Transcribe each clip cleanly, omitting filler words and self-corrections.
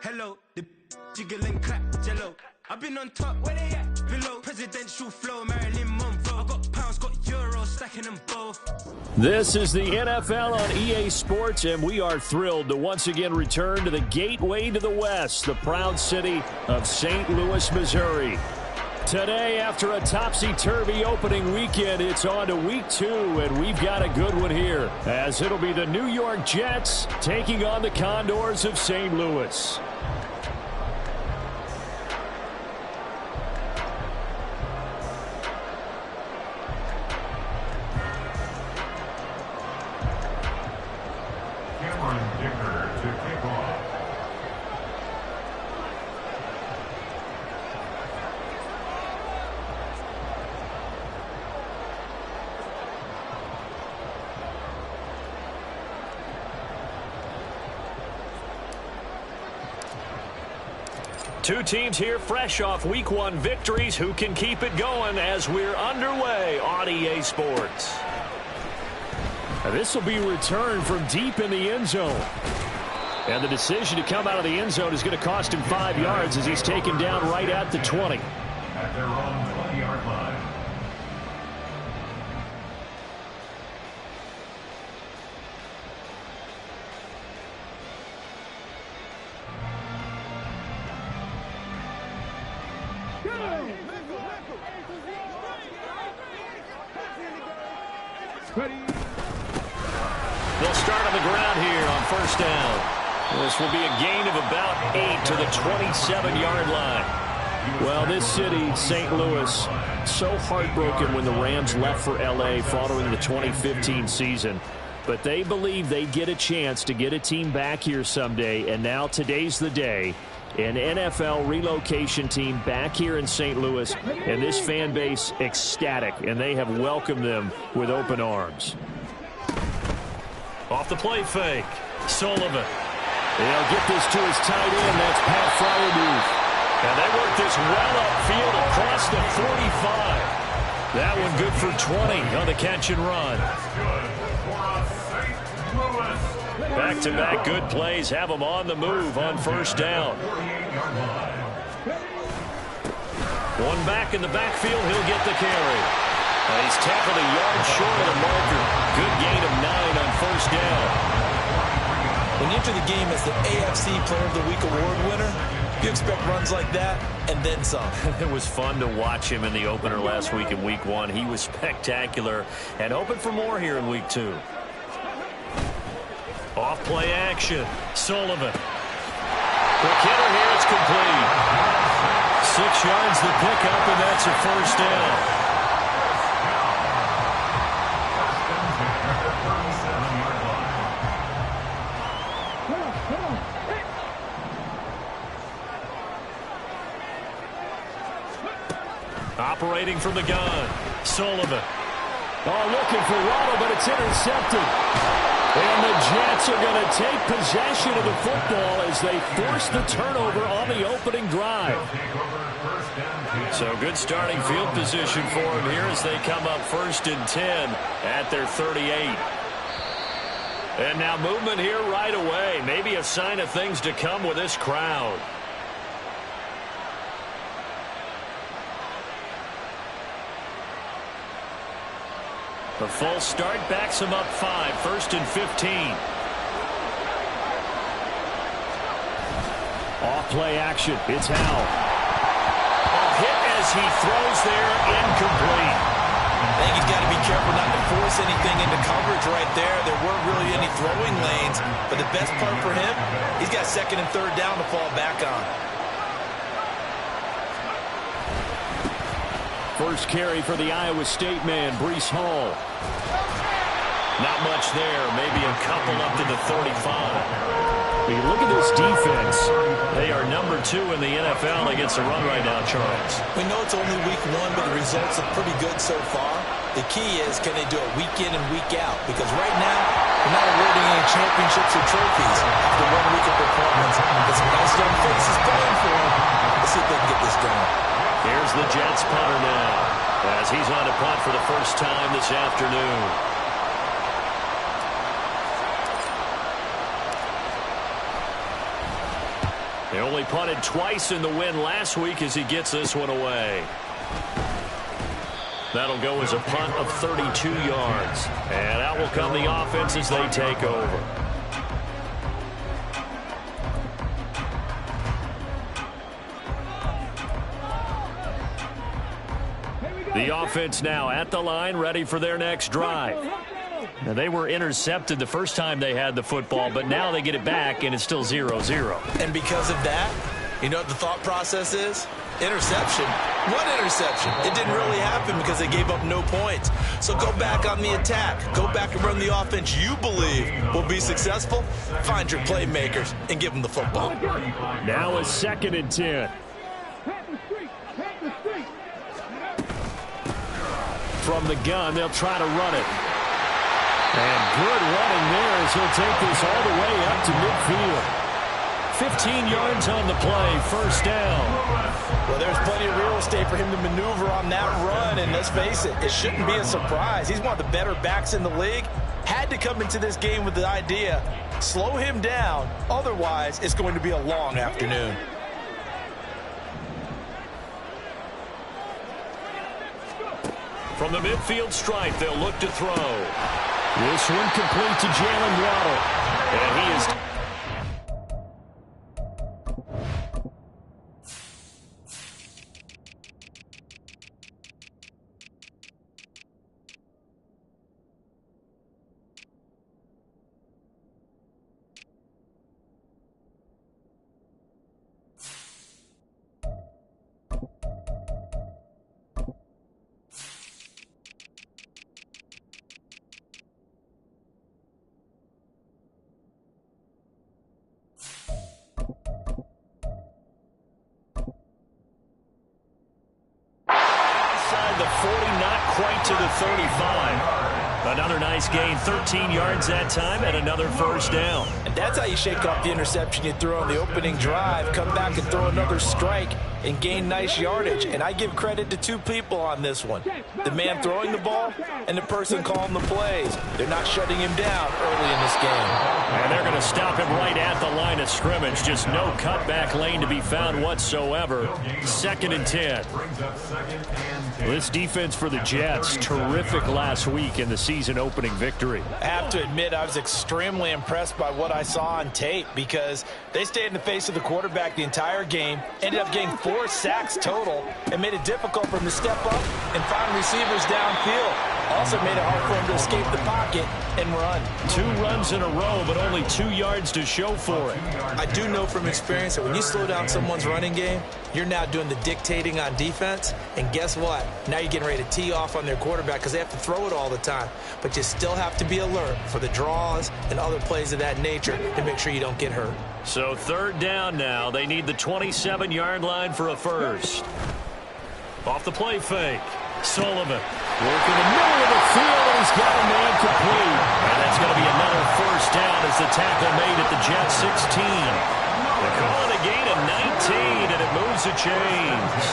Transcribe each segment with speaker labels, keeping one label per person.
Speaker 1: hello. The jiggle and clap, jello. I've been on top, where they at? Below. Presidential flow, Marilyn Monroe. I got pounds, got euros, stacking them both.
Speaker 2: This is the NFL on EA Sports, and we are thrilled to once again return to the gateway to the West, the proud city of St. Louis, Missouri. Today, after a topsy-turvy opening weekend, it's on to week 2, and we've got a good one here, as it'll be the New York Jets taking on the Condors of St. Louis. Two teams here fresh off Week 1 victories. Who can keep it going as we're underway on EA Sports? This will be returned from deep in the end zone. And the decision to come out of the end zone is going to cost him 5 yards as he's taken down right at the 20.
Speaker 3: At their own 20-yard line.
Speaker 2: They'll start on the ground here on first down. This will be a gain of about 8 to the 27-yard line. Well, this city, St. Louis, so heartbroken when the Rams left for L.A. following the 2015 season. But they believe they get a chance to get a team back here someday, and now today's the day. An NFL relocation team back here in St. Louis, and this fan base ecstatic, and they have welcomed them with open arms. Off the play fake, Sullivan. They'll get this to his tight end. That's Pat Fryermuth. And they work this well upfield across the 45. That one good for 20 on the catch and run. Back-to-back good plays have them on the move on first down. One back in the backfield, he'll get the carry. He's tackled a yard short of the marker. Good gain of 9 on first down.
Speaker 4: When you enter the game as the AFC Player of the Week award winner, you expect runs like that and then some.
Speaker 2: It was fun to watch him in the opener last week in Week 1. He was spectacular and hoping for more here in Week 2. Off play action. Sullivan. Quick hitter here. It's complete. 6 yards the pickup, and that's a first down. Operating from the gun. Sullivan. Oh, looking for Waddle, but it's intercepted. And the Jets are going to take possession of the football as they force the turnover on the opening drive. So good starting field position for them here as they come up 1st and 10 at their 38. And now movement here right away. Maybe a sign of things to come with this crowd. The full start backs him up 5, 1st and 15. Off play action. It's Howell. A hit as he throws there, incomplete.
Speaker 4: I think he's got to be careful not to force anything into coverage right there. There weren't really any throwing lanes, but the best part for him, he's got 2nd and 3rd down to fall back on.
Speaker 2: First carry for the Iowa State man, Breece Hall. Not much there, maybe a couple up to the 35. You look at this defense. They are number 2 in the NFL against the run right now, Charles.
Speaker 4: We know it's only week 1, but the results are pretty good so far. The key is, can they do it week in and week out? Because right now, they're not awarding any championships or trophies after 1 week of performance. There's some nice young faces playing for them. Let's see if they can get this done.
Speaker 2: Here's the Jets punter now as he's on to punt for the first time this afternoon. They only punted twice in the win last week as he gets this one away. That'll go as a punt of 32 yards. And out will come the offense as they take over. The offense now at the line, ready for their next drive. Now, they were intercepted the first time they had the football, but now they get it back, and it's still 0-0.
Speaker 4: And because of that, you know what the thought process is? Interception. What interception? It didn't really happen because they gave up no points. So go back on the attack. Go back and run the offense you believe will be successful. Find your playmakers and give them the football.
Speaker 2: Now a 2nd and 10. From the gun, they'll try to run it. And good running there as he'll take this all the way up to midfield. 15 yards on the play, first down.
Speaker 4: Well, there's plenty of real estate for him to maneuver on that run, and let's face it, it shouldn't be a surprise. He's one of the better backs in the league. Had to come into this game with the idea, slow him down, otherwise it's going to be a long afternoon.
Speaker 2: From the midfield stripe, they'll look to throw. This one complete to Jalen Waddle. And he is... to the 35. Another nice gain, 13 yards that time, and another first down.
Speaker 4: And that's how you shake off the interception you threw on the opening drive, come back and throw another strike and gain nice yardage. And I give credit to two people on this one. The man throwing the ball and the person calling the plays. They're not shutting him down early in this game.
Speaker 2: And they're going to stop him right at the line of scrimmage. Just no cutback lane to be found whatsoever. 2nd and 10. This defense for the Jets, terrific last week in the season opening victory.
Speaker 4: I have to admit, I was extremely impressed by what I saw on tape because they stayed in the face of the quarterback the entire game, ended up getting 4 sacks total, and made it difficult for him to step up and find receivers downfield. Also made it hard for him to escape the pocket and run.
Speaker 2: 2 runs in a row, but only 2 yards to show for it.
Speaker 4: I do know from experience that when you slow down someone's running game, you're now doing the dictating on defense, and guess what? Now you're getting ready to tee off on their quarterback because they have to throw it all the time. But you still have to be alert for the draws and other plays of that nature to make sure you don't get hurt.
Speaker 2: So 3rd down now. They need the 27-yard line for a first. Off the play fake. Sullivan working in the middle of the field, and he's got a man complete. And that's going to be another first down as the tackle made at the Jets 16. They call it a gain of 19, and it moves the chains.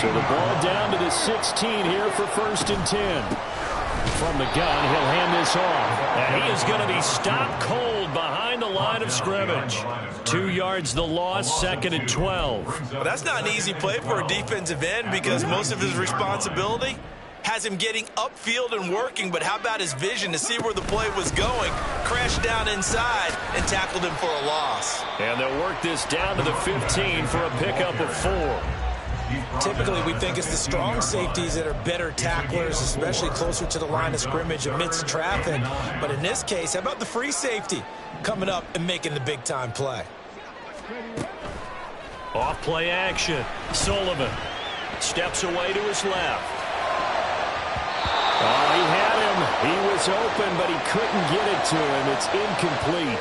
Speaker 2: So the ball down to the 16 here for 1st and 10. From the gun, he'll hand this off. And he is going to be stopped cold behind the line of scrimmage. 2 yards the loss, 2nd and 12.
Speaker 4: Well, that's not an easy play for a defensive end because most of his responsibility has him getting upfield and working, but how about his vision to see where the play was going, crashed down inside, and tackled him for a loss.
Speaker 2: And they'll work this down to the 15 for a pickup of 4.
Speaker 4: Typically, we think it's the strong safeties that are better tacklers, especially closer to the line of scrimmage amidst traffic. But in this case, how about the free safety coming up and making the big-time play?
Speaker 2: Off play action. Sullivan steps away to his left. Oh, he had him. He was open, but he couldn't get it to him. It's incomplete.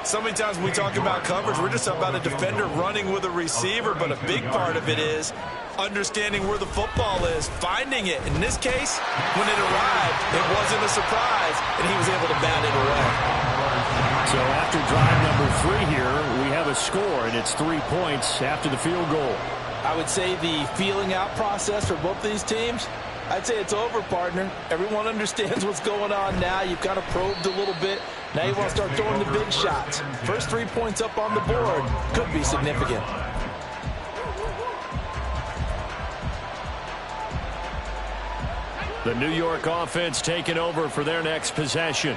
Speaker 4: So many times when we talk about coverage, we're just about a defender running with a receiver, but a big part of it is understanding where the football is, finding it. In this case, when it arrived, it wasn't a surprise, and he was able to bat it away.
Speaker 2: So after drive number 3 here, we have a score, and it's 3 points after the field goal.
Speaker 4: I would say the feeling out process for both these teams, I'd say it's over, partner. Everyone understands what's going on now. You've kind of probed a little bit. Now you want to start throwing the big shots. First 3 points up on the board could be significant.
Speaker 2: The New York offense taking over for their next possession.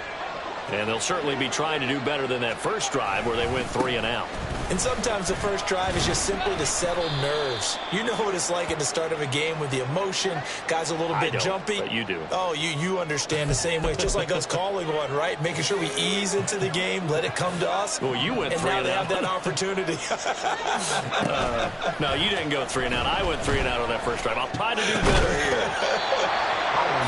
Speaker 2: And they'll certainly be trying to do better than that first drive where they went 3 and out.
Speaker 4: And sometimes the first drive is just simply to settle nerves. You know what it's like at the start of a game with the emotion. Guys a little bit jumpy.
Speaker 2: But you do.
Speaker 4: Oh, you understand the same way. It's just like us calling one, right? Making sure we ease into the game, let it come to us.
Speaker 2: Well, you went 3 and out.
Speaker 4: And now they have that opportunity.
Speaker 2: No, you didn't go 3 and out. I went 3 and out on that first drive. I'll try to do better here.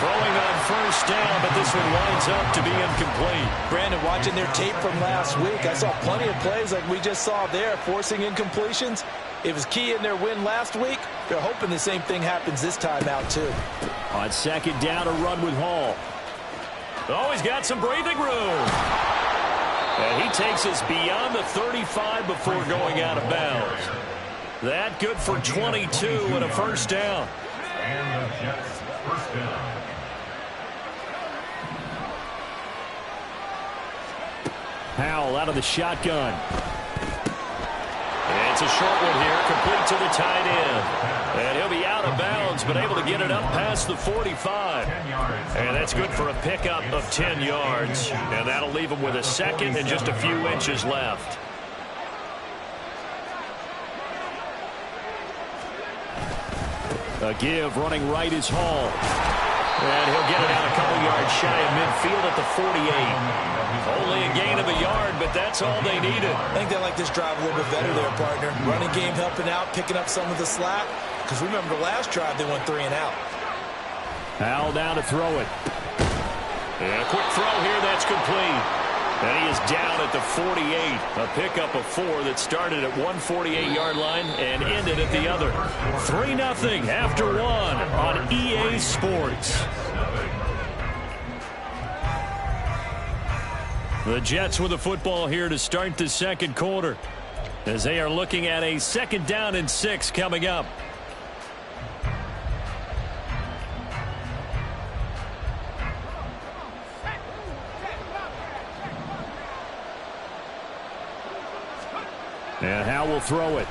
Speaker 2: Throwing on first down, but this one winds up to be incomplete.
Speaker 4: Brandon, watching their tape from last week, I saw plenty of plays like we just saw there, forcing incompletions. It was key in their win last week. They're hoping the same thing happens this time out, too.
Speaker 2: On second down, a run with Hall. Oh, he's got some breathing room. And he takes us beyond the 35 before going out of bounds. That good for 22 and a first down.
Speaker 3: And the Jets, first down.
Speaker 2: Howell out of the shotgun. It's a short one here, complete to the tight end. And he'll be out of bounds, but able to get it up past the 45. And that's good for a pickup of 10 yards. And that'll leave him with a second and just a few inches left. A give running right is Hall. And he'll get it out a couple yards shy of midfield at the 48. Only a gain of a yard, but that's all they needed.
Speaker 4: I think they like this drive a little bit better there, partner. Running game helping out, picking up some of the slack. Because remember, the last drive they went 3 and out.
Speaker 2: Howell down to throw it. And a quick throw here, that's complete. And he is down at the 48. A pickup of 4 that started at 148-yard line and ended at the other. 3-0 after 1 on EA Sports. The Jets with the football here to start the second quarter, as they are looking at a 2nd down and 6 coming up. And Howell will throw it.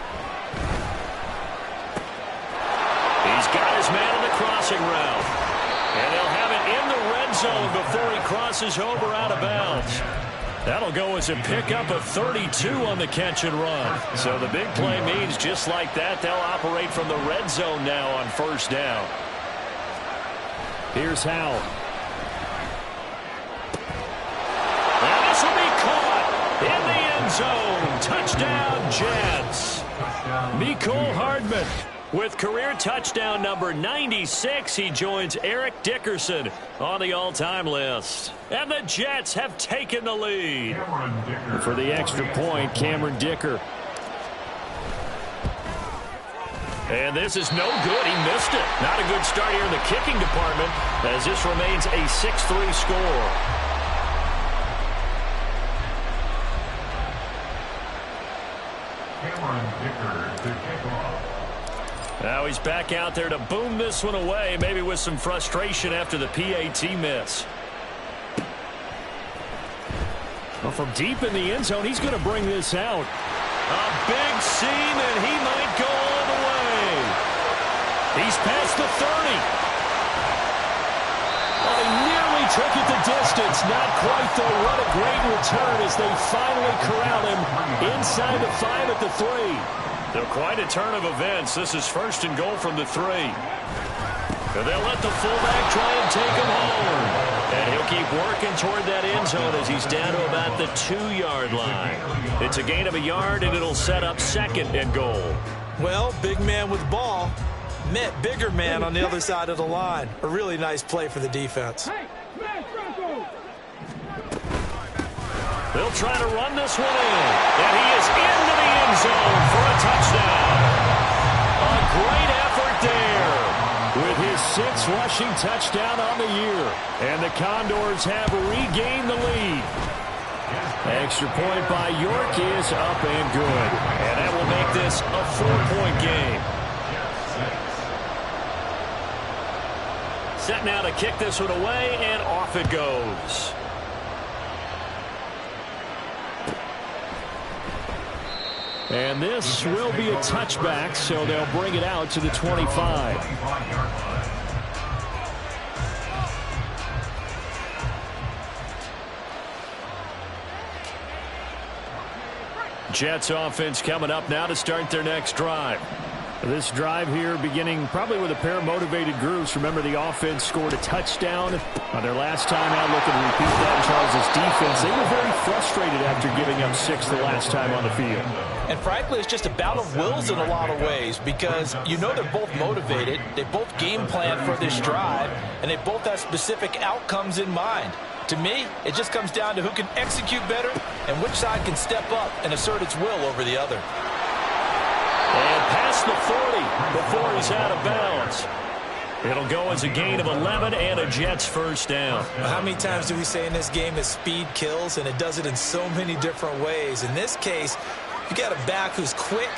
Speaker 2: He's got his man on the crossing route. And they'll have it in the red zone before he crosses over out of bounds. That'll go as a pickup of 32 on the catch and run. So the big play means just like that, they'll operate from the red zone now on first down. Here's Howell. And this will be caught in the end zone. Touchdown, Jets. Mecole Hardman with career touchdown number 96. He joins Eric Dickerson on the all-time list. And the Jets have taken the lead. For the extra point, Cameron Dicker. And this is no good. He missed it. Not a good start here in the kicking department, as this remains a 6-3 score. Now he's back out there to boom this one away, maybe with some frustration after the PAT miss. Well, from deep in the end zone, he's going to bring this out. A big seam, and he might go all the way. He's past the 30. Oh, he nearly took it the distance. Not quite, though. What a great return as they finally corral him inside the 5 at the 3. They're quite a turn of events. This is 1st and goal from the 3. And they'll let the fullback try and take him home. And he'll keep working toward that end zone as he's down to about the 2-yard line. It's a gain of a yard, and it'll set up 2nd and goal.
Speaker 4: Well, big man with ball met bigger man on the other side of the line. A really nice play for the defense.
Speaker 2: They'll try to run this one in. And he is into the end zone for a touchdown. A great effort there with his 6th rushing touchdown on the year. And the Condors have regained the lead. Extra point by York is up and good. And that will make this a 4-point game. Set now to kick this one away, and off it goes. And this will be a touchback, so they'll bring it out to the 25. Jets offense coming up now to start their next drive. This drive here beginning probably with a pair of motivated groups. Remember, the offense scored a touchdown on their last time out. Looking to repeat that in Charles' defense. They were very frustrated after giving up 6 the last time on the field.
Speaker 4: And frankly, it's just a battle of wills in a lot of ways, because you know they're both motivated. They both game plan for this drive, and they both have specific outcomes in mind. To me, it just comes down to who can execute better and which side can step up and assert its will over the other.
Speaker 2: And past the 40 before he's out of bounds. It'll go as a gain of 11 and a Jets first down.
Speaker 4: How many times do we say in this game that speed kills, and it does it in so many different ways? In this case, you got a back who's quick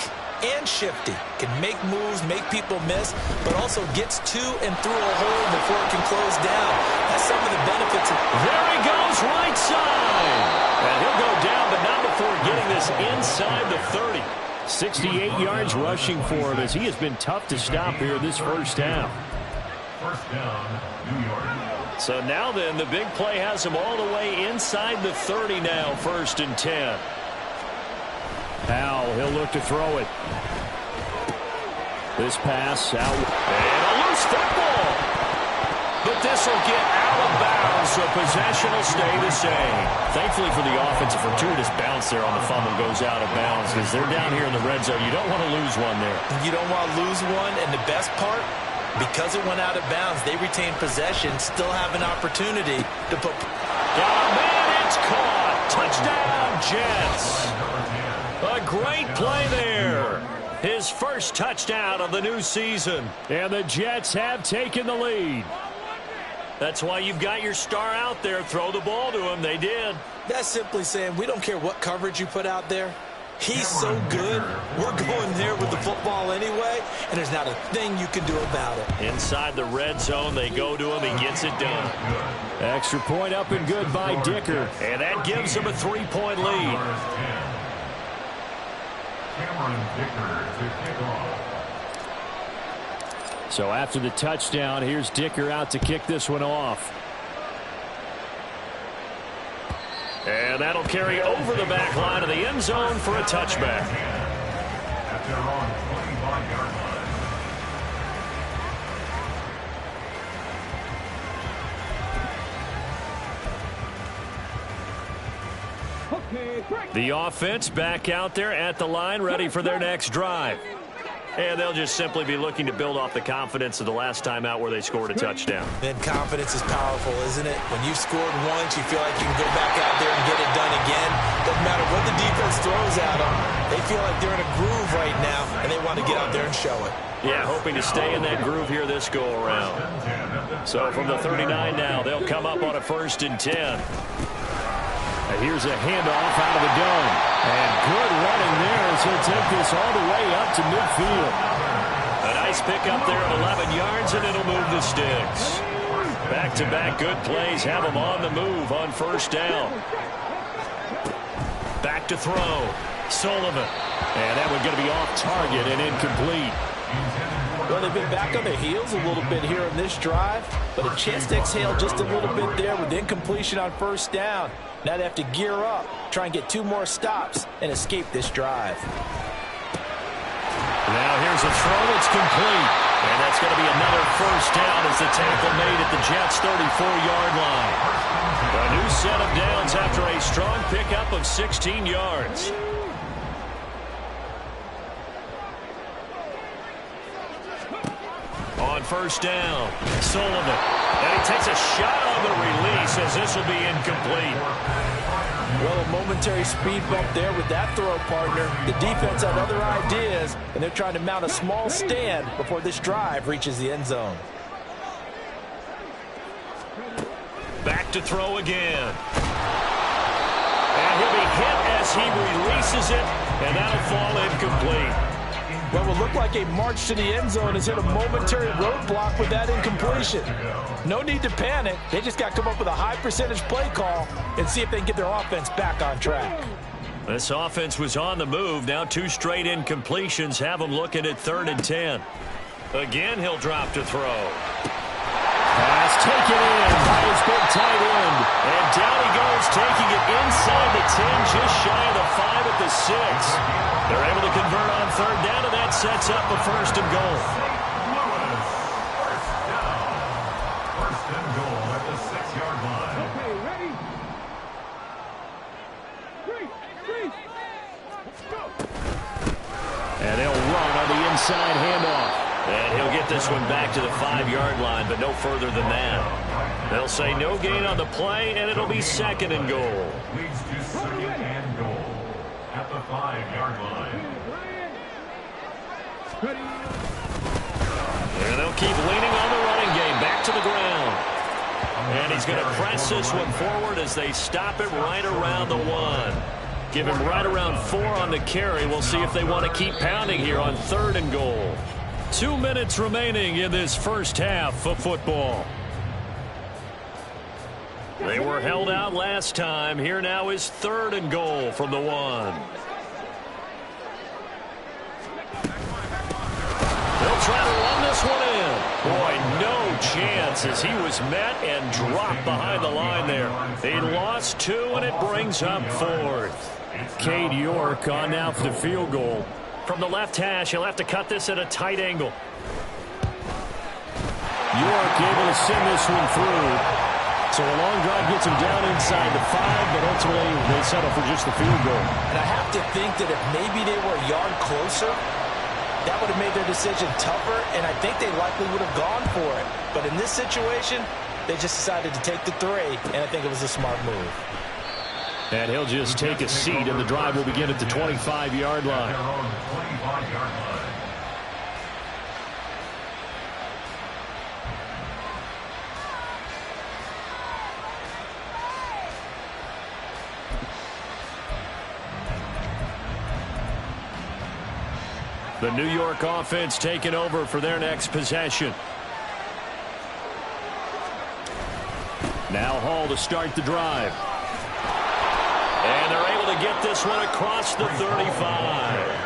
Speaker 4: and shifty, can make moves, make people miss, but also gets to and through a hole before it can close down. That's some of the benefits.
Speaker 2: There he goes, right side. And he'll go down, but not before getting this inside the 30. 68 yards rushing for him, as he has been tough to stop here this first down.
Speaker 3: First down, New York.
Speaker 2: So now then, the big play has him all the way inside the 30 now, 1st and 10. Powell, he'll look to throw it. This pass out, and a loose football. But this will get out of bounds, so possession will stay the same. Thankfully for the offense, a fortuitous bounce there on the fumble goes out of bounds, because they're down here in the red zone. You don't want to lose one there.
Speaker 4: You don't want to lose one, and the best part, because it went out of bounds, they retain possession, still have an opportunity to put...
Speaker 2: Oh, man, it's caught. Touchdown, Jets. A great play there. His first touchdown of the new season. And the Jets have taken the lead. That's why you've got your star out there. Throw the ball to him. They did.
Speaker 4: That's simply saying we don't care what coverage you put out there. He's so good. We're going there with the football anyway, and there's not a thing you can do about it.
Speaker 2: Inside the red zone, they go to him. He gets it done. Extra point up and good by Dicker. And that gives him a 3-point lead. So after the touchdown, here's Dicker out to kick this one off. And that'll carry over the back line of the end zone for a touchback.
Speaker 3: At their own 25-yard line.
Speaker 2: The offense back out there at the line, ready for their next drive. And they'll just simply be looking to build off the confidence of the last time out where they scored a touchdown.
Speaker 4: And confidence is powerful, isn't it? When you've scored once, you feel like you can go back out there and get it done again. Doesn't matter what the defense throws at them. They feel like they're in a groove right now, and they want to get out there and show it.
Speaker 2: Yeah, hoping to stay in that groove here this go-around. So from the 39 now, they'll come up on a 1st and 10. Here's a handoff out of the dome. And good running there as he'll take this all the way up to midfield. A nice pickup there of 11 yards, and it'll move the sticks. Back-to-back good plays have them on the move on 1st down. Back to throw. Sullivan. And that one going to be off target and incomplete.
Speaker 4: Well, they've been back on their heels a little bit here in this drive, but a chance to exhale just a little bit there with incompletion on 1st down. Now they have to gear up, try and get 2 more stops, and escape this drive.
Speaker 2: Now here's a throw that's complete. And that's going to be another 1st down as the tackle made at the Jets' 34-yard line. A new set of downs after a strong pickup of 16 yards. On 1st down, Sullivan. And he takes a shot on the release as this will be incomplete.
Speaker 4: Well, a momentary speed bump there with that throw, partner. The defense had other ideas, and they're trying to mount a small stand before this drive reaches the end zone.
Speaker 2: Back to throw again. And he'll be hit as he releases it, and that'll fall incomplete.
Speaker 4: Well, it will look like a march to the end zone has hit a momentary roadblock with that incompletion. No need to panic. They just got to come up with a high percentage play call and see if they can get their offense back on track.
Speaker 2: This offense was on the move. Now 2 straight incompletions have them looking at 3rd and 10. Again, he'll drop to throw. Pass taken in by his big tight end. And down he goes, taking it inside the 10, just shy of the 5 at the 6. They're able to convert on 3rd down, and that sets up a 1st and goal.
Speaker 3: First and goal at the 6-yard line.
Speaker 5: Okay, ready? 3, let's go.
Speaker 2: And they'll run on the inside handoff. And he'll get this one back to the 5-yard line, but no further than that. They'll say no gain on the play, and it'll be 2nd and goal.
Speaker 3: Leads to 2nd and goal at the 5-yard line.
Speaker 2: And they'll keep leaning on the running game, back to the ground. And he's going to press this one forward as they stop it right around the 1. Give him right around 4 on the carry. We'll see if they want to keep pounding here on 3rd and goal. 2 minutes remaining in this first half of football. They were held out last time. Here now is 3rd and goal from the 1. They'll try to run this one in. Boy, no chance as he was met and dropped behind the line there. He lost 2, and it brings up 4th. Cade York on now for the field goal. From the left hash, he'll have to cut this at a tight angle. York able to send this one through. So a long drive gets him down inside the 5, but ultimately they settle for just the field goal.
Speaker 4: And I have to think that if maybe they were a yard closer, that would have made their decision tougher, and I think they likely would have gone for it. But in this situation, they just decided to take the 3, and I think it was a smart move.
Speaker 2: And he'll just take a seat, and the drive will begin at the 25-yard line. The New York offense taking over for their next possession. Now Hall to start the drive. And they're able to get this one across the 35.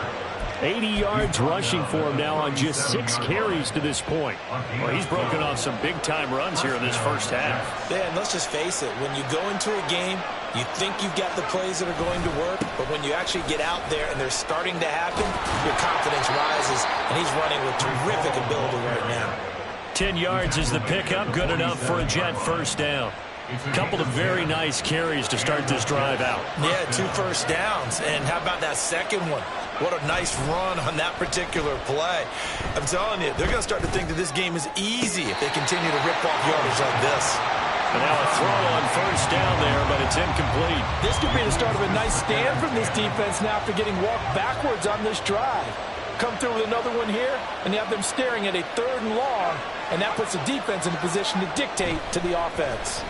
Speaker 2: 80 yards rushing for him now on just 6 carries to this point. Well, he's broken off some big-time runs here in this first half.
Speaker 4: Yeah, and let's just face it. When you go into a game, you think you've got the plays that are going to work, but when you actually get out there and they're starting to happen, your confidence rises, and he's running with terrific ability right now.
Speaker 2: 10 yards is the pickup, good enough for a Jet first down. A couple of very nice carries to start this drive out.
Speaker 4: Yeah, 2 first downs. And how about that second one? What a nice run on that particular play. I'm telling you, they're going to start to think that this game is easy if they continue to rip off yardage like this.
Speaker 2: And now a throw on first down there, but it's incomplete.
Speaker 6: This could be the start of a nice stand from this defense now after getting walked backwards on this drive. Come through with another one here, and you have them staring at a 3rd and long, and that puts the defense in a position to dictate to the offense.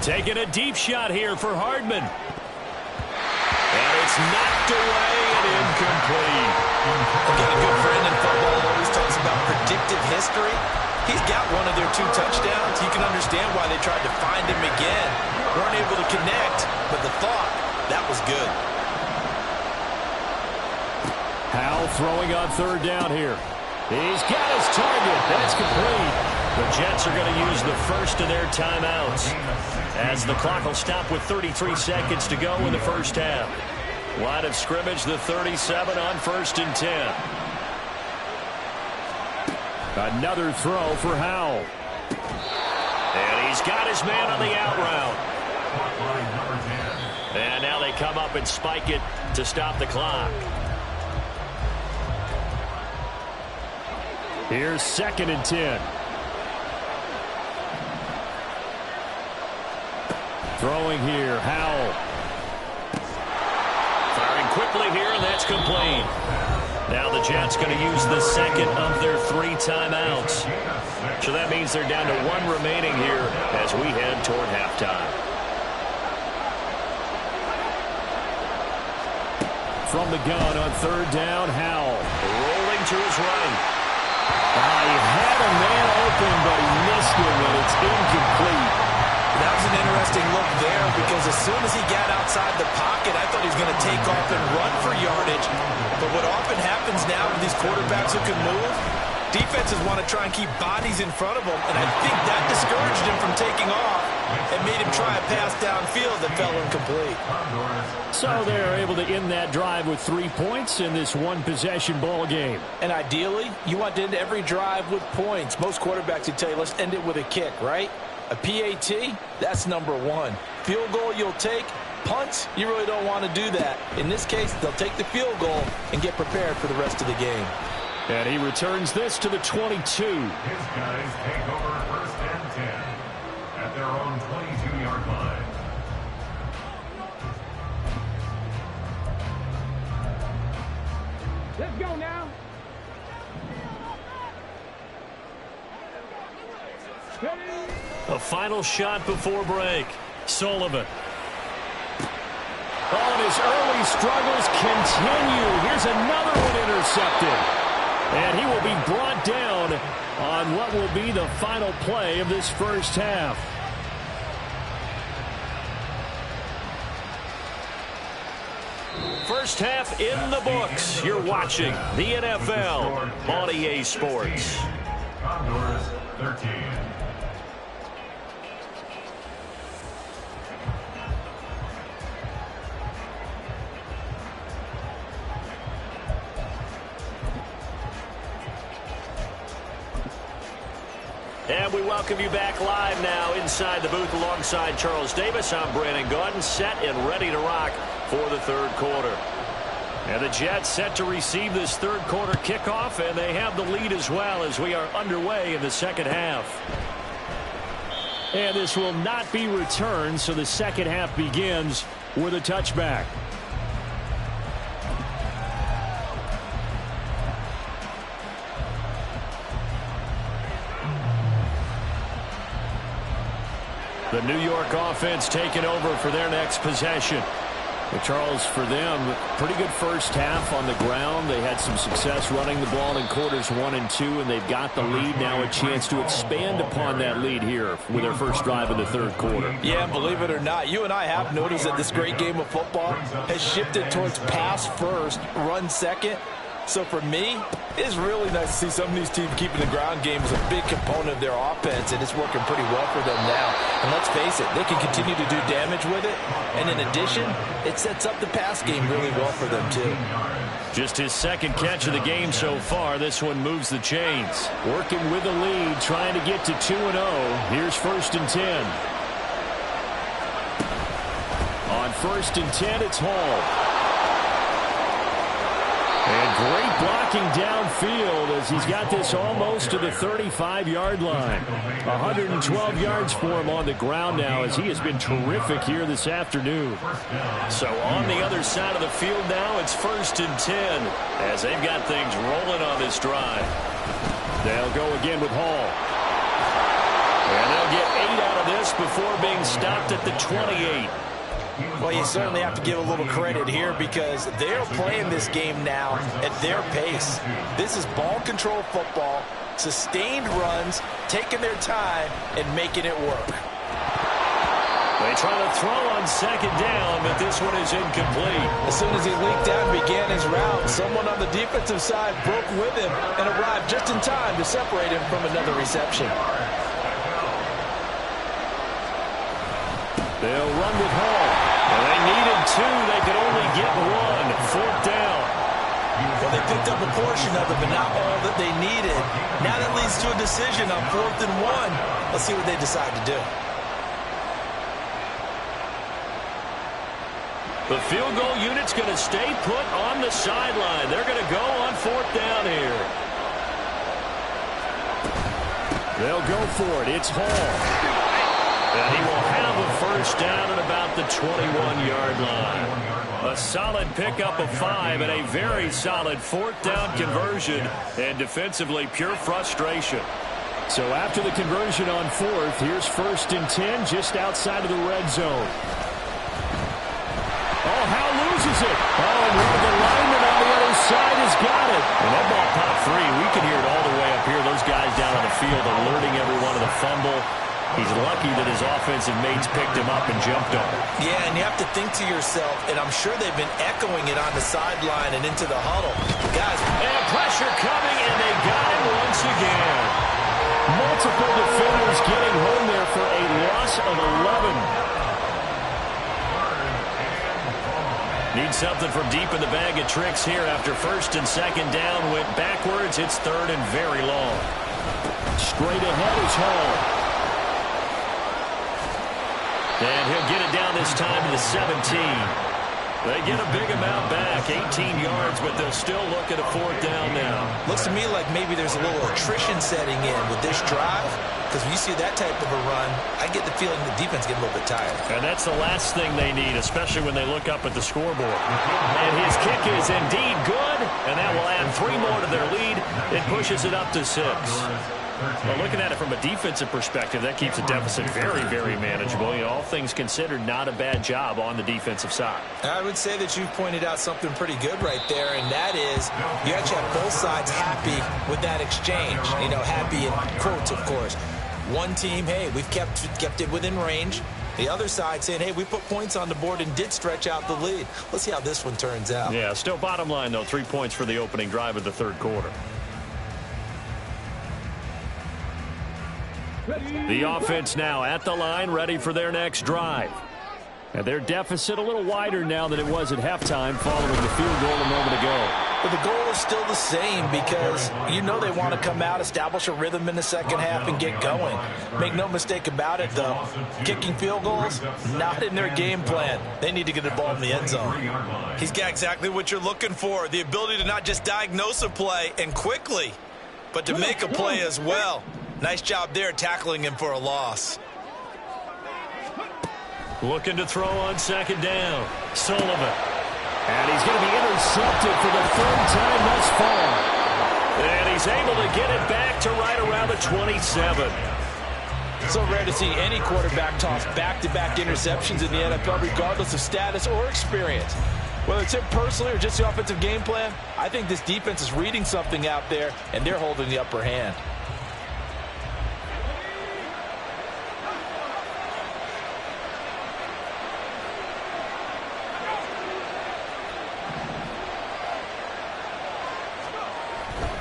Speaker 2: Taking a deep shot here for Hardman. And it's knocked away and incomplete.
Speaker 4: Again, a good friend in football always talks about predictive history. He's got one of their 2 touchdowns. You can understand why they tried to find him again. Weren't able to connect, but the thought, that was good.
Speaker 2: Howell throwing on 3rd down here. He's got his target. That's complete. The Jets are going to use the first of their timeouts, as the clock will stop with 33 seconds to go in the first half. Line of scrimmage, the 37 on 1st and 10. Another throw for Howell. And he's got his man on the out route. And now they come up and spike it to stop the clock. Here's 2nd and 10. Throwing here, Howell. Firing quickly here, and that's complete. Now the Jets going to use the second of their 3 timeouts. So that means they're down to 1 remaining here as we head toward halftime. From the gun on 3rd down, Howell. Rolling to his right.
Speaker 6: He had a man open, but he missed him, and it's incomplete.
Speaker 4: That was a an interesting look there because as soon as he got outside the pocket, I thought he was going to take off and run for yardage. But what often happens now with these quarterbacks who can move, defenses want to try and keep bodies in front of them, and I think that discouraged him from taking off and made him try a pass downfield that fell incomplete.
Speaker 2: So they're able to end that drive with 3 points in this one-possession ball game.
Speaker 6: And ideally, you want to end every drive with points. Most quarterbacks would tell you, let's end it with a kick, right? A PAT, that's number one. Field goal you'll take. Punts, you really don't want to do that. In this case, they'll take the field goal and get prepared for the rest of the game.
Speaker 2: And he returns this to the 22.
Speaker 3: His guys take over 1st and 10 at their own 22-yard line.
Speaker 5: Let's go now.
Speaker 2: A final shot before break. Sullivan. Oh, and his early struggles continue. Here's another one intercepted. And he will be brought down on what will be the final play of this first half. First half in the books. You're watching the NFL on EA Sports.
Speaker 3: Condors 13.
Speaker 2: And we welcome you back live now inside the booth alongside Charles Davis. I'm Brandon Gaudin, set and ready to rock for the third quarter. And the Jets set to receive this third quarter kickoff, and they have the lead as well as we are underway in the second half. And this will not be returned, so the second half begins with a touchback. The New York offense taking over for their next possession. But Charles, for them, pretty good first half on the ground. They had some success running the ball in quarters 1 and 2, and they've got the lead. Now a chance to expand upon that lead here with their first drive in the third quarter.
Speaker 6: Yeah, believe it or not, you and I have noticed that this great game of football has shifted towards pass first, run second. So for me, it's really nice to see some of these teams keeping the ground game as a big component of their offense, and it's working pretty well for them now. And let's face it, they can continue to do damage with it. And in addition, it sets up the pass game really well for them too.
Speaker 2: Just his second catch of the game so far. This one moves the chains. Working with the lead, trying to get to 2-0. Here's 1st and 10. On 1st and 10, it's Hall. And great blocking downfield as he's got this almost to the 35-yard line. 112 yards for him on the ground now as he has been terrific here this afternoon. So on the other side of the field now, it's 1st and 10 as they've got things rolling on this drive. They'll go again with Hall. And they'll get 8 out of this before being stopped at the 28.
Speaker 6: Well, you certainly have to give a little credit here because they're playing this game now at their pace. This is ball control football, sustained runs, taking their time, and making it work.
Speaker 2: They try to throw on 2nd down, but this one is incomplete.
Speaker 6: As soon as he leaked out and began his route, someone on the defensive side broke with him and arrived just in time to separate him from another reception.
Speaker 2: They'll run with Hall. Well, they needed 2. They could only get 1. 4th down.
Speaker 4: Well, they picked up a portion of it, but not all that they needed. Now that leads to a decision on 4th and 1. Let's see what they decide to do.
Speaker 2: The field goal unit's going to stay put on the sideline. They're going to go on 4th down here. They'll go for it. It's Hall. And he will have a 1st down at about the 21-yard line. A solid pickup of 5 and a very solid 4th down conversion. And defensively, pure frustration. So after the conversion on 4th, here's 1st and 10 just outside of the red zone. Oh, Howe loses it. Oh, and one of the linemen on the other side has got it. And that ball popped free. We can hear it all the way up here. Those guys down on the field alerting everyone of the fumble. He's lucky that his offensive mates picked him up and jumped on him.
Speaker 4: Yeah, and you have to think to yourself, and I'm sure they've been echoing it on the sideline and into the huddle. Guys,
Speaker 2: and pressure coming, and they got him once again. Multiple defenders getting home there for a loss of 11. Need something from deep in the bag of tricks here after first and second down went backwards. It's third and very long. Straight ahead is Hall. And he'll get it down this time to the 17. They get a big amount back, 18 yards, but they'll still look at a fourth down now.
Speaker 4: Looks to me like maybe there's a little attrition setting in with this drive, because when you see that type of a run, I get the feeling the defense get a little bit tired.
Speaker 2: And that's the last thing they need, especially when they look up at the scoreboard. And his kick is indeed good, and that will add 3 more to their lead. It pushes it up to 6. Well, looking at it from a defensive perspective, that keeps the deficit very, very manageable. You know, all things considered, not a bad job on the defensive side.
Speaker 4: I would say that you've pointed out something pretty good right there, and that is you actually have both sides happy with that exchange. You know, happy in quotes, of course. One team, hey, we've kept it within range. The other side saying, hey, we put points on the board and did stretch out the lead. Let's see how this one turns out.
Speaker 2: Yeah, still bottom line, though, 3 points for the opening drive of the third quarter. The offense now at the line, ready for their next drive. And their deficit a little wider now than it was at halftime following the field goal a moment ago.
Speaker 4: But the goal is still the same because you know they want to come out, establish a rhythm in the second half, and get going. Make no mistake about it, though. Kicking field goals, not in their game plan. They need to get the ball in the end zone. He's got exactly what you're looking for, the ability to not just diagnose a play and quickly, but to make a play as well. Nice job there tackling him for a loss.
Speaker 2: Looking to throw on second down. Sullivan. And he's going to be intercepted for the third time thus far. And he's able to get it back to right around the 27.
Speaker 6: So rare to see any quarterback toss back-to-back interceptions in the NFL, regardless of status or experience. Whether it's him personally or just the offensive game plan, I think this defense is reading something out there, and they're holding the upper hand.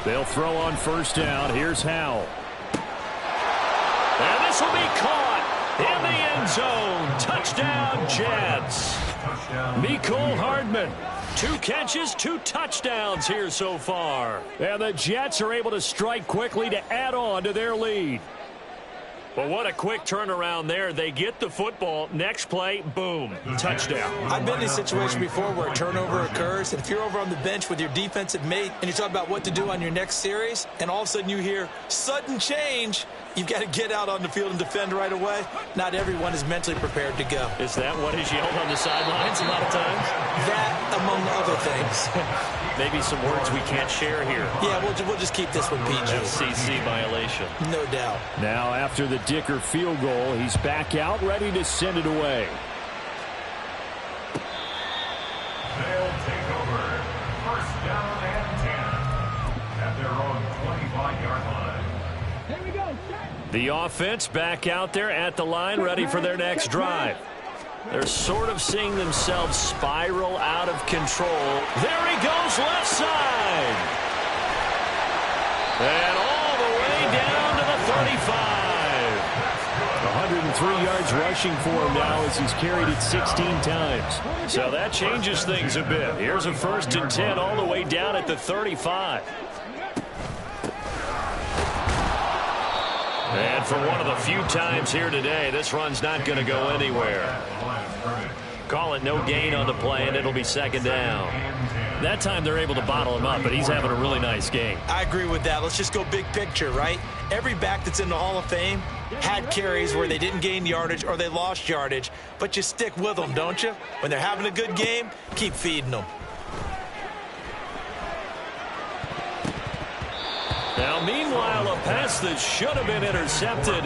Speaker 2: They'll throw on first down. Here's Howell. And this will be caught in the end zone. Touchdown, Jets. Mecole Hardman. 2 catches, 2 touchdowns here so far. And the Jets are able to strike quickly to add on to their lead. Well, what a quick turnaround there. They get the football. Next play, boom, touchdown.
Speaker 4: I've been in a situation before where a turnover occurs, and if you're over on the bench with your defensive mate and you talk about what to do on your next series, and all of a sudden you hear sudden change, you've got to get out on the field and defend right away. Not everyone is mentally prepared to go.
Speaker 2: Is that what is yelled on the sidelines a lot of times?
Speaker 4: That, among other things.
Speaker 2: Maybe some words we can't share here.
Speaker 4: Yeah, we'll just keep this one PG.
Speaker 2: FCC violation.
Speaker 4: No doubt.
Speaker 2: Now, after the Dicker field goal, he's back out, ready to send it away.
Speaker 3: They'll take over. First down and 10 at their own 25-yard line.
Speaker 5: Here we go.
Speaker 2: The offense back out there at the line, ready for their next drive. They're sort of seeing themselves spiral out of control. There he goes, left side. And all the way down to the 35. 103 yards rushing for him now as he's carried it 16 times. So that changes things a bit. Here's a first and 10 all the way down at the 35. And for one of the few times here today, this run's not going to go anywhere. Call it no gain on the play, and it'll be second down. That time they're able to bottle him up, but he's having a really nice game.
Speaker 4: I agree with that. Let's just go big picture, right? Every back that's in the Hall of Fame had carries where they didn't gain yardage or they lost yardage, but you stick with them, don't you? When they're having a good game, keep feeding them.
Speaker 2: Now, meanwhile, a pass that should have been intercepted,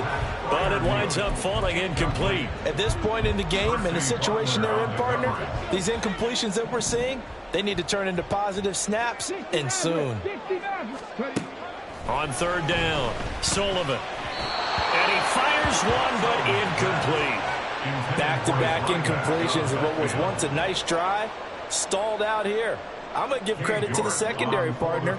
Speaker 2: but it winds up falling incomplete.
Speaker 6: At this point in the game, in the situation they're in, partner, these incompletions that we're seeing, they need to turn into positive snaps, and soon.
Speaker 2: On third down, Sullivan. And he fires Throws one, but incomplete.
Speaker 6: Back-to-back incompletions of what was once a nice drive. Stalled out here. I'm going to give credit to the secondary partner.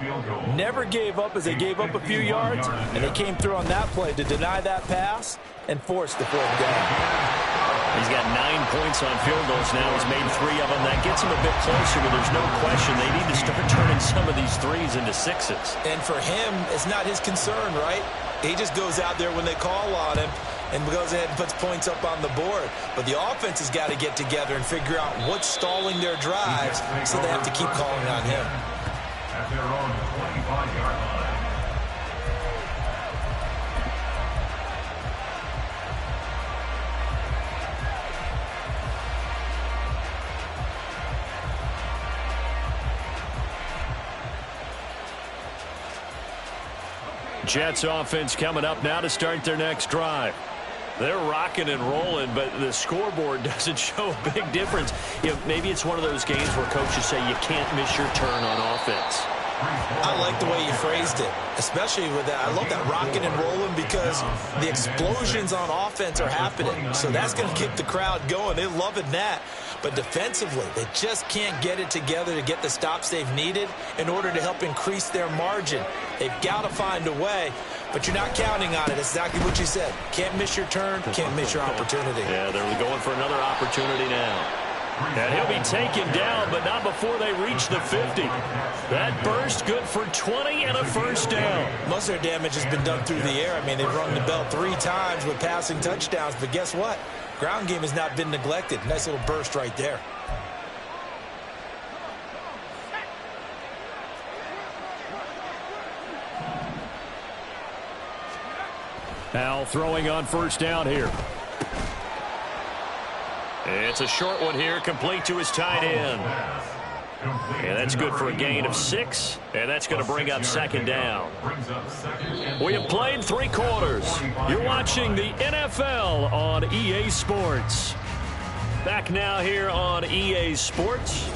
Speaker 6: Never gave up as they gave up a few yards, and they came through on that play to deny that pass and force the fourth down.
Speaker 2: He's got 9 points on field goals now. He's made 3 of them. That gets him a bit closer, but there's no question they need to start turning some of these threes into sixes.
Speaker 4: And for him, it's not his concern, right? He just goes out there when they call on him and goes ahead and puts points up on the board. But the offense has got to get together and figure out what's stalling their drives, so they have to keep calling on him.
Speaker 3: At their own 25-yard line.
Speaker 2: Jets offense coming up now to start their next drive. They're rocking and rolling, but the scoreboard doesn't show a big difference. You know, maybe it's one of those games where coaches say you can't miss your turn on offense.
Speaker 4: I like the way you phrased it, especially with that. I love that rocking and rolling because the explosions on offense are happening. So that's going to keep the crowd going. They're loving that. But defensively, they just can't get it together to get the stops they've needed in order to help increase their margin. They've got to find a way, but you're not counting on it. It's exactly what you said. Can't miss your turn, can't miss your opportunity.
Speaker 2: Yeah, they're going for another opportunity now. And he'll be taken down, but not before they reach the 50. That burst good for 20 and a first down.
Speaker 4: Most of their damage has been done through the air. I mean, they've rung the bell 3 times with passing touchdowns, but guess what? Ground game has not been neglected. Nice little burst right there.
Speaker 2: Now throwing on first down here. It's a short one here, complete to his tight end. And that's good for a gain of 6, and that's going to bring up second down. We have played 3 quarters. You're watching the NFL on EA Sports. Back now here on EA Sports.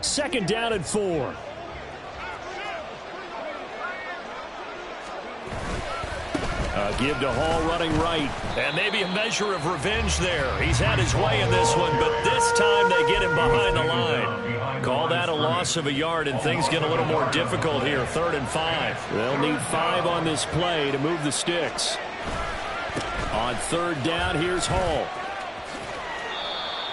Speaker 2: Second down and 4. Give to Hall running right. And maybe a measure of revenge there. He's had his way in this one, but this time they get him behind the line. Call that a loss of a yard, and things get a little more difficult here. 3rd and 5. They'll need 5 on this play to move the sticks. On 3rd down, here's Hall.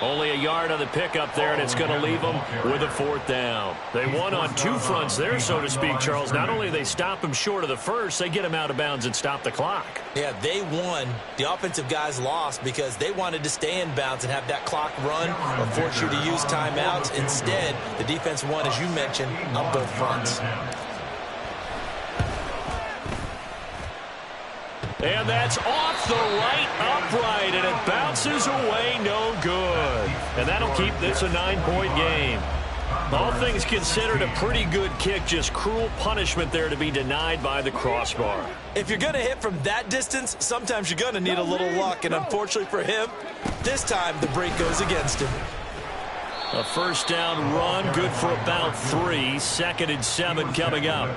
Speaker 2: Only a yard on the pickup there, and it's going to leave them with a 4th down. They won on 2 fronts there, so to speak, Charles. Not only do they stop him short of the first, they get him out of bounds and stop the clock.
Speaker 4: Yeah, they won. The offensive guys lost because they wanted to stay in bounds and have that clock run or force you to use timeouts. Instead, the defense won, as you mentioned, on both fronts.
Speaker 2: And that's off the right upright, and it bounces away, no good. And that'll keep this a 9-point game. All things considered, a pretty good kick, just cruel punishment there to be denied by the crossbar.
Speaker 4: If you're going to hit from that distance, sometimes you're going to need a little luck, and unfortunately for him, this time the break goes against him.
Speaker 2: A first down run, good for about 3. 2nd and 7 coming up.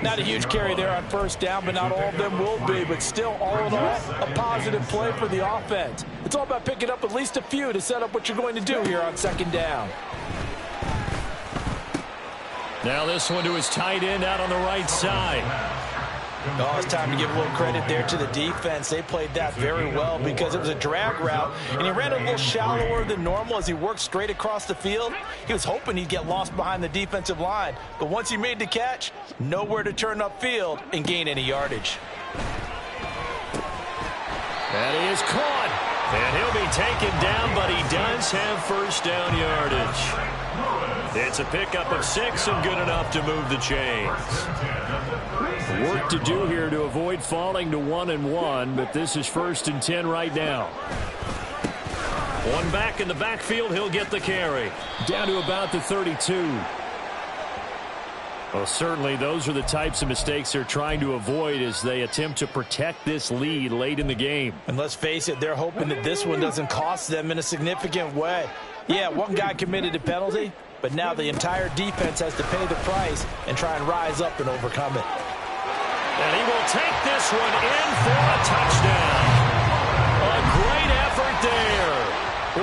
Speaker 6: Not a huge carry there on first down, but not all of them will be. But still, all in all, a positive play for the offense. It's all about picking up at least a few to set up what you're going to do here on 2nd down.
Speaker 2: Now this one to his tight end out on the right side.
Speaker 4: Oh, it's time to give a little credit there to the defense. They played that very well because it was a drag route, and he ran a little shallower than normal as he worked straight across the field. He was hoping he'd get lost behind the defensive line, but once he made the catch, nowhere to turn upfield and gain any yardage.
Speaker 2: That is caught, and he'll be taken down, but he does have first down yardage. It's a pickup of 6 and good enough to move the chains. Work to do here to avoid falling to 1-1, but this is 1st and 10 right now. One back in the backfield, he'll get the carry. Down to about the 32. Well, certainly those are the types of mistakes they're trying to avoid as they attempt to protect this lead late in the game.
Speaker 6: And let's face it, they're hoping that this one doesn't cost them in a significant way. Yeah, one guy committed a penalty, but now the entire defense has to pay the price and try and rise up and overcome it.
Speaker 2: And he will take this one in for a touchdown. A great effort there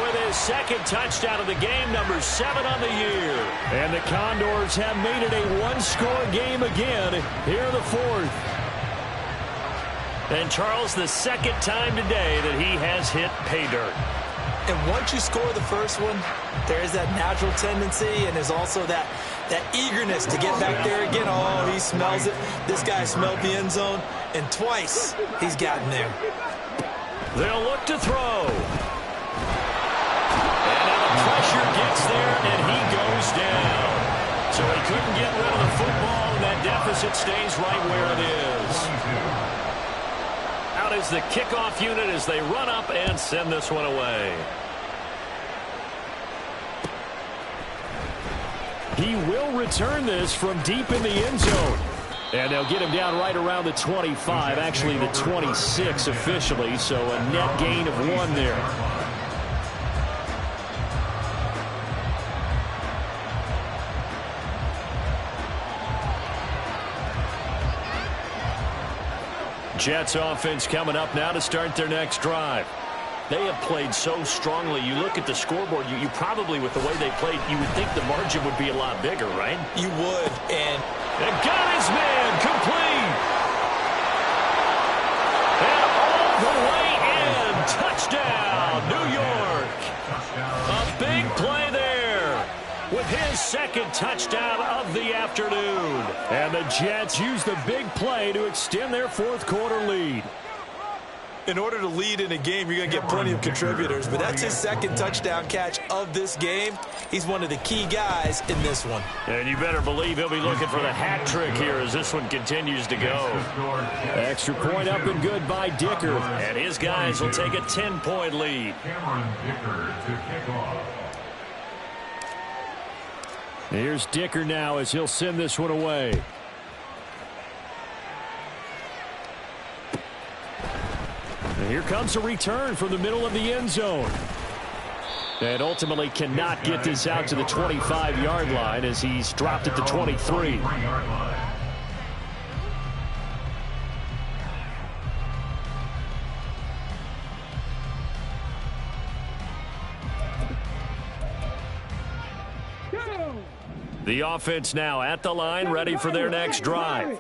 Speaker 2: with his second touchdown of the game, number 7 on the year. And the Condors have made it a one-score game again here in the fourth. And Charles, the second time today that he has hit pay dirt.
Speaker 4: And once you score the first one, there is that natural tendency, and there's also that eagerness to get back there again. Oh, he smells it. This guy smelled the end zone, and twice he's gotten there.
Speaker 2: They'll look to throw. And now the pressure gets there, and he goes down. So he couldn't get rid of the football, and that deficit stays right where it is. Out is the kickoff unit as they run up and send this one away. He will return this from deep in the end zone. And they'll get him down right around the 25, actually the 26 officially, so a net gain of 1 there. Jets offense coming up now to start their next drive. They have played so strongly. You look at the scoreboard, you probably, with the way they played, you would think the margin would be a lot bigger, right? You would. And got his man complete. And all the way in. Touchdown, New York. A big play there with his second touchdown of the afternoon. And the Jets use the big play to extend their fourth quarter lead. In order to lead in a game, you're going to get plenty of contributors, but that's his second touchdown catch of this game. He's one of the key guys in this one. And you better believe he'll be looking for the hat trick here as this one continues to go. Extra point up and good by Dicker. And his guys will take a 10-point lead. Here's Dicker now as he'll send this one away. And here comes a return from the middle of the end zone. And ultimately cannot get this out to the 25-yard line as he's dropped at the 23. The offense now at the line, ready for their next drive.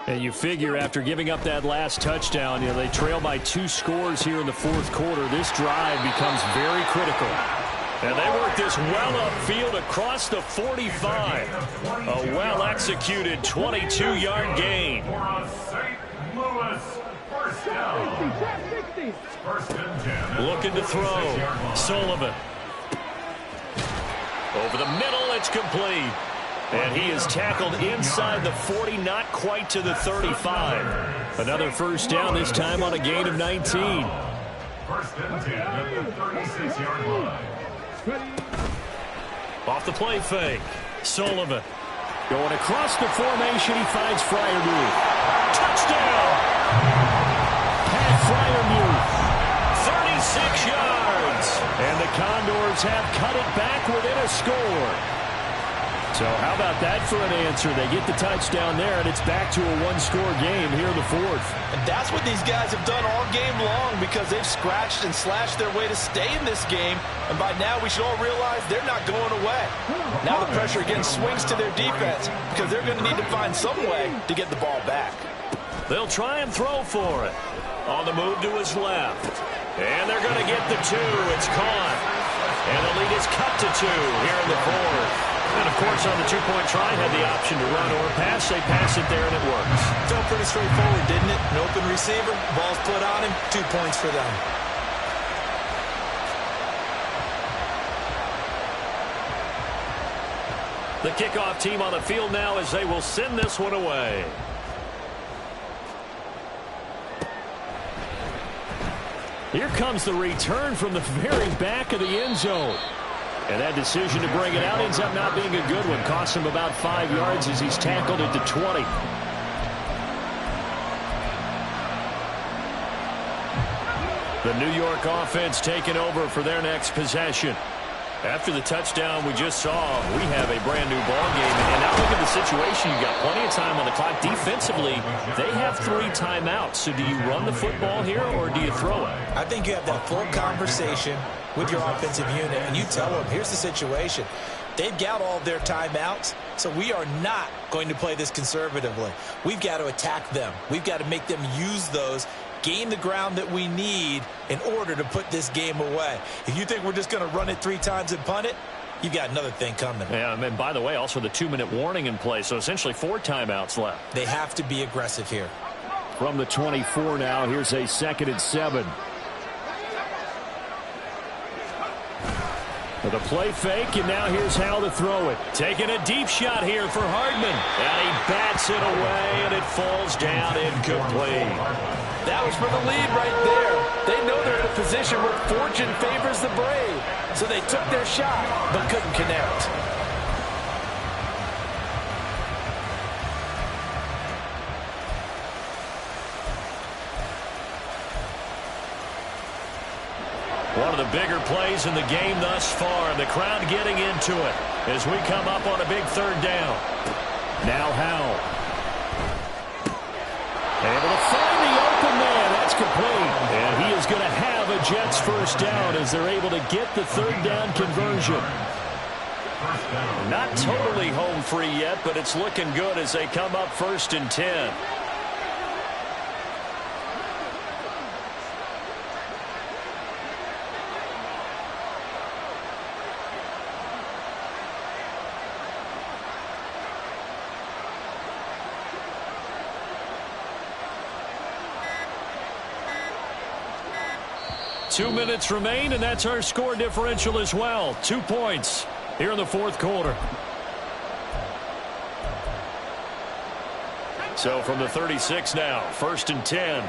Speaker 2: And you figure after giving up that last touchdown, they trail by 2 scores here in the fourth quarter. This drive becomes very critical. And they work this well upfield across the 45. A well-executed 22-yard gain. Looking to throw. Sullivan. Over the middle, it's complete. And he is tackled inside the 40, not quite to the 35. Another first down, this time on a gain of 19.
Speaker 3: First and 10 at the 36-yard line.
Speaker 2: Off the play fake. Sullivan. Going across the formation, he finds Freiermuth. Touchdown! Pat Freiermuth. 36 yards. And the Condors have cut it back within a score. So how about that for an answer? They get the touchdown there, and it's back to a one-score game here in the fourth.
Speaker 6: And that's what these guys have done all game long because they've scratched and slashed their way to stay in this game. And by now we should all realize they're not going away. Now the pressure again swings to their defense because they're going to need to find some way to get the ball back.
Speaker 2: They'll try and throw for it. On the move to his left. And they're going to get the 2. It's caught. And the lead is cut to 2 here in the fourth. And, of course, on the two-point try, had the option to run or pass. They pass it there, and it works.
Speaker 4: Felt pretty straightforward, didn't it? An open receiver, ball's put on him, 2 points for them.
Speaker 2: The kickoff team on the field now as they will send this one away. Here comes the return from the very back of the end zone. And that decision to bring it out ends up not being a good one. Costs him about 5 yards as he's tackled at the 20. The New York offense taking over for their next possession. After the touchdown we just saw, we have a brand new ball game. And now look at the situation. You've got plenty of time on the clock. Defensively, they have 3 timeouts. So do you run the football here or do you throw it?
Speaker 4: I think you have that full conversation with your offensive unit, and you tell them, here's the situation. They've got all their timeouts, so we are not going to play this conservatively. We've got to attack them. We've got to make them use those, gain the ground that we need in order to put this game away. If you think we're just going to run it 3 times and punt it, you've got another thing coming.
Speaker 2: Yeah, and by the way, also the 2-minute warning in play, so essentially 4 timeouts left.
Speaker 4: They have to be aggressive here.
Speaker 2: From the 24 now, here's a 2nd and 7. With a play fake, and now here's how to throw it. Taking a deep shot here for Hardman. And he bats it away, and it falls down incomplete.
Speaker 6: That was for the lead right there. They know they're in a position where fortune favors the brave. So they took their shot, but couldn't connect.
Speaker 2: One of the bigger plays in the game thus far. And the crowd getting into it as we come up on a big 3rd down. Now Howell. Able to find the open man. That's complete. And he is going to have a Jets 1st down as they're able to get the 3rd down conversion. Not totally home free yet, but it's looking good as they come up 1st and 10. Two minutes remain, and that's our score differential as well. 2 points here in the 4th quarter. So from the 36 now, 1st and 10.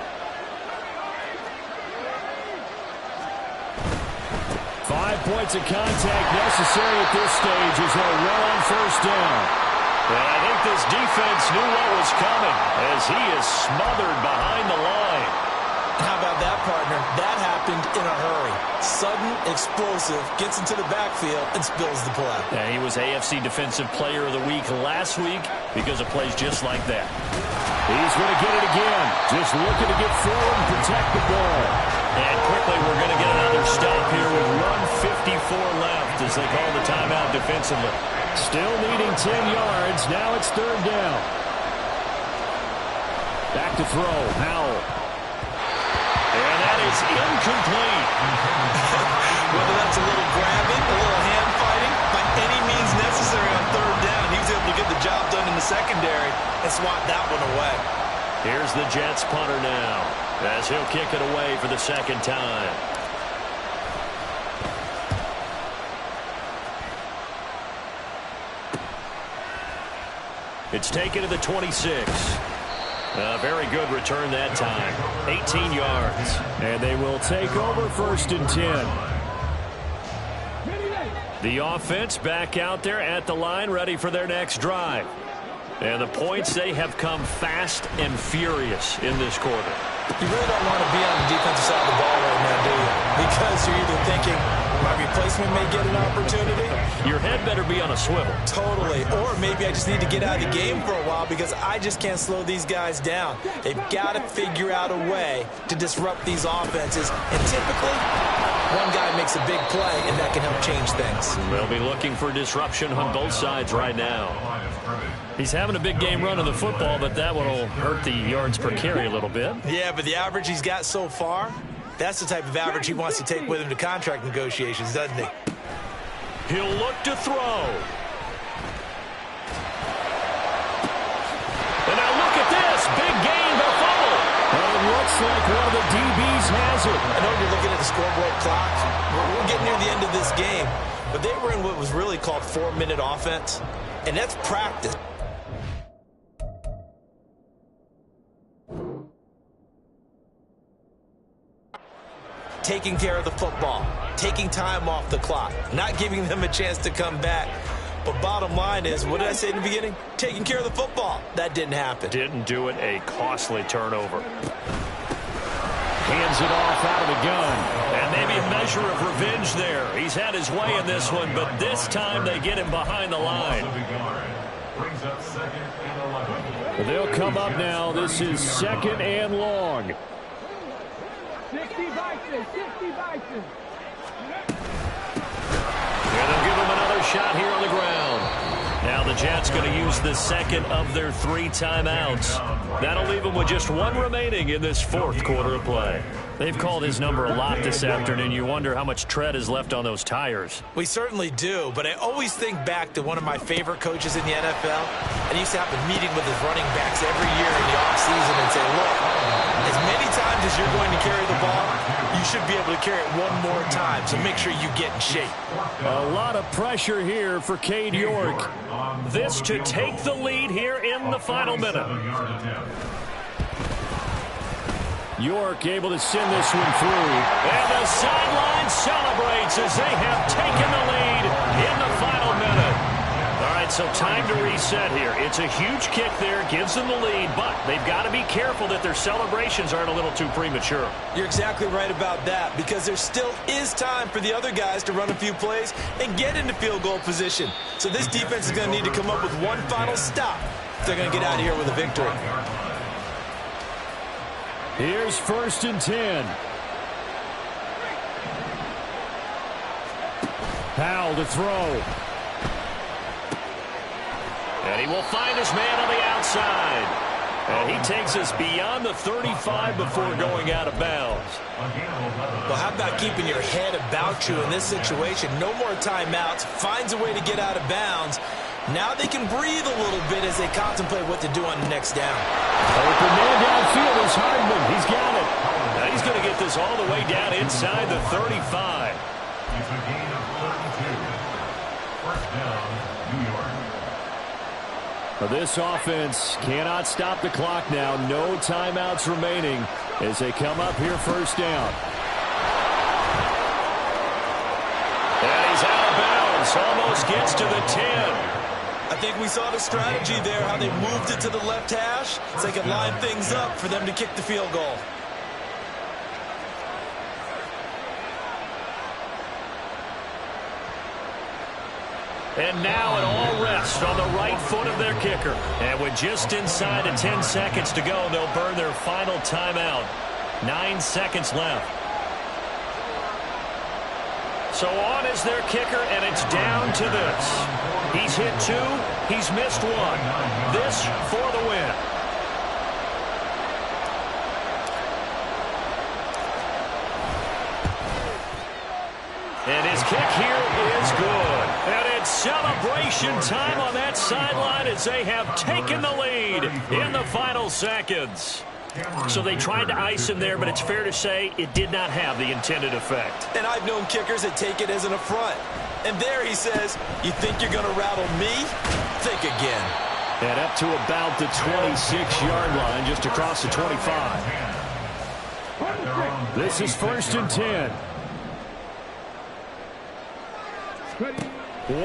Speaker 2: 5 points of contact necessary at this stage as they're well on 1st down. And I think this defense knew what was coming as he is smothered behind the line.
Speaker 4: How about that, partner? That happened in a hurry. Sudden, explosive, gets into the backfield, and spills the play.
Speaker 2: And he was AFC Defensive Player of the Week last week because of plays just like that. He's going to get it again. Just looking to get forward and protect the ball. And quickly, we're going to get another stop here with 1:54 left as they call the timeout defensively. Still needing 10 yards. Now it's 3rd down. Back to throw. Howell. And that is incomplete.
Speaker 4: Whether that's a little grabbing, a little hand fighting, by any means necessary on 3rd down, he was able to get the job done in the secondary and swat that one away.
Speaker 2: Here's the Jets punter now as he'll kick it away for the 2nd time. It's taken to the 26. A very good return that time. 18 yards. And they will take over 1st and 10. The offense back out there at the line, ready for their next drive. And the points, they have come fast and furious in this quarter.
Speaker 4: You really don't want to be on the defensive side of the ball right now, do you? Because you're either thinking, my replacement may get an opportunity.
Speaker 2: Your head better be on a swivel.
Speaker 4: Totally. Or maybe I just need to get out of the game for a while because I just can't slow these guys down. They've got to figure out a way to disrupt these offenses. And typically, one guy makes a big play, and that can help change things.
Speaker 2: They'll be looking for disruption on both sides right now. He's having a big game running the football, but that one will hurt the yards per carry a little bit.
Speaker 4: Yeah, but the average he's got so far, that's the type of average he wants to take with him to contract negotiations, doesn't he?
Speaker 2: He'll look to throw. And now look at this. Big gain, the fumble. And it looks like one of the DBs has it.
Speaker 4: I know you're looking at the scoreboard clock. We're getting near the end of this game. But they were in what was really called 4-minute offense. And that's practice. Taking care of the football, taking time off the clock, not giving them a chance to come back. But bottom line is, what did I say in the beginning? Taking care of the football. That didn't happen.
Speaker 2: Didn't do it. A costly turnover. Hands it off out of the gun. And maybe a measure of revenge there. He's had his way in this one, but this time they get him behind the line.
Speaker 3: Brings up 2nd and 11.
Speaker 2: They'll come up now. This is 2nd and long.
Speaker 5: 60 Bison, 60 Bison.
Speaker 2: And they'll give him another shot here on the ground. Now the Jets going to use the second of their 3 timeouts. That'll leave them with just 1 remaining in this 4th quarter of play. They've called his number a lot this afternoon. You wonder how much tread is left on those tires.
Speaker 4: We certainly do, but I always think back to one of my favorite coaches in the NFL. And he used to have a meeting with his running backs every year in the offseason and say, look, as many times as you're going to carry the ball, you should be able to carry it 1 more time, so make sure you get in shape.
Speaker 2: A lot of pressure here for Cade York. This to take the lead here in the final minute. York able to send this one through. And the sideline celebrates as they have taken the lead in the final minute. All right, so time to reset here. It's a huge kick there, gives them the lead, but they've got to be careful that their celebrations aren't a little too premature.
Speaker 4: You're exactly right about that, because there still is time for the other guys to run a few plays and get into field goal position. So this defense is going to need to come up with one final stop if they're going to get out of here with a victory.
Speaker 2: Here's 1st and 10. Powell to throw. And he will find his man on the outside. And he takes us beyond the 35 before going out of bounds.
Speaker 4: Well, how about keeping your head about you in this situation? No more timeouts. Finds a way to get out of bounds. Now they can breathe a little bit as they contemplate what to do on the next down.
Speaker 2: Open man downfield is Hardman. He's got it. Now he's going to get this all the way down inside the 35.
Speaker 3: It's a gain of 32. 1st down, New York.
Speaker 2: This offense cannot stop the clock now. No timeouts remaining as they come up here 1st down. And he's out of bounds. Almost gets to the 10.
Speaker 4: I think we saw the strategy there, how they moved it to the left hash so they could line things up for them to kick the field goal.
Speaker 2: And now it all rests on the right foot of their kicker. And with just inside of 10 seconds to go, they'll burn their final timeout. 9 seconds left. So on is their kicker, and it's down to this. He's hit 2. He's missed 1. This for the win. And his kick here is good. And it's celebration time on that sideline as they have taken the lead in the final seconds. So they tried to ice him there, but it's fair to say it did not have the intended effect.
Speaker 4: And I've known kickers that take it as an affront. And there he says, you think you're going to rattle me? Think again.
Speaker 2: And up to about the 26-yard line, just across the 25. This is 1st and 10.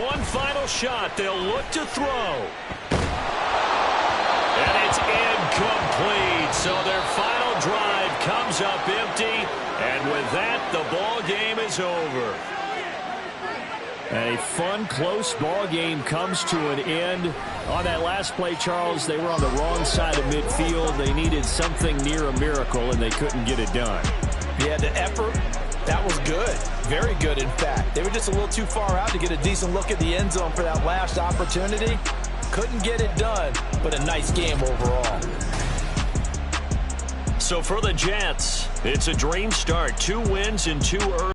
Speaker 2: One final shot. They'll look to throw. And it's incomplete. So their final drive comes up empty. And with that, the ball game is over. A fun, close ball game comes to an end. On that last play, Charles, they were on the wrong side of midfield. They needed something near a miracle, and they couldn't get it done.
Speaker 4: Yeah, the effort, that was good. Very good, in fact. They were just a little too far out to get a decent look at the end zone for that last opportunity. Couldn't get it done, but a nice game overall.
Speaker 2: So for the Jets, it's a dream start. 2 wins and 2 early.